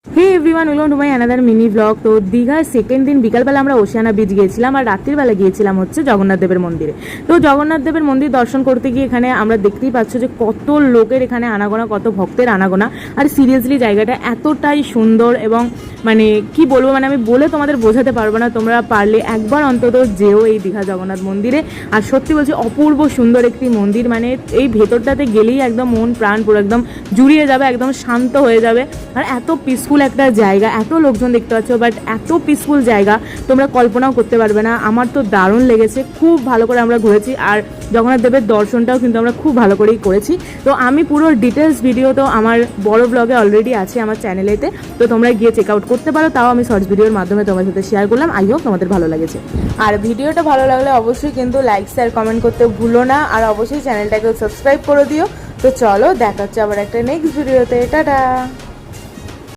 Hey everyone, welcome to my another mini blog. তো দীঘার second দিন বিকালবেলা আমরা ওশিয়ানা বিচ গিয়েছিলাম, আর রাত্রিবেলা গিয়েছিলাম হচ্ছে জগন্নাথ দেবের মন্দিরে। তো জগন্নাথ দেবের মন্দির দর্শন করতে গিয়ে এখানে আমরা দেখতেই পাচ্ছ যে কত লোকের এখানে আনাগোনা, কত ভক্তের আনাগোনা। আর সিরিয়াসলি জায়গাটা এতটাই সুন্দর এবং মানে কি বলবো, মানে আমি বলে তোমাদের বোঝাতে পারবো না। তোমরা পারলে একবার অন্তত যেও এই দীঘা জগন্নাথ মন্দিরে। আর সত্যি বলছি, অপূর্ব সুন্দর একটি মন্দির, মানে এই ভেতরটাতে গেলেই একদম মন প্রাণ পুরো একদম জুড়িয়ে যাবে, একদম শান্ত হয়ে যাবে। আর এত পিসফুল একটা জায়গা, এত লোকজন দেখতে পাচ্ছ, বাট এত পিসফুল জায়গা তোমরা কল্পনাও করতে পারবে না। আমার তো দারুণ লেগেছে, খুব ভালো করে আমরা ঘুরেছি। আর জগন্নাথ দেবের দর্শনটাও কিন্তু আমরা খুব ভালো করেই করেছি। তো আমি পুরো ডিটেলস ভিডিও তো আমার বড় ব্লগে অলরেডি আছে আমার চ্যানেলেতে, তো তোমরা গিয়ে চেক আউট করতে পারো। তাও আমি শর্টস ভিডিওর মাধ্যমে তোমার সাথে শেয়ার করলাম। আই হোপ তোমাদের ভালো লেগেছে। আর ভিডিওটা ভালো লাগলে অবশ্যই কিন্তু লাইক শেয়ার কমেন্ট করতে ভুলো না, আর অবশ্যই চ্যানেলটাকে সাবস্ক্রাইব করে দিও। তো চলো, দেখা হচ্ছে আবার একটা নেক্সট ভিডিওতে। টাটা।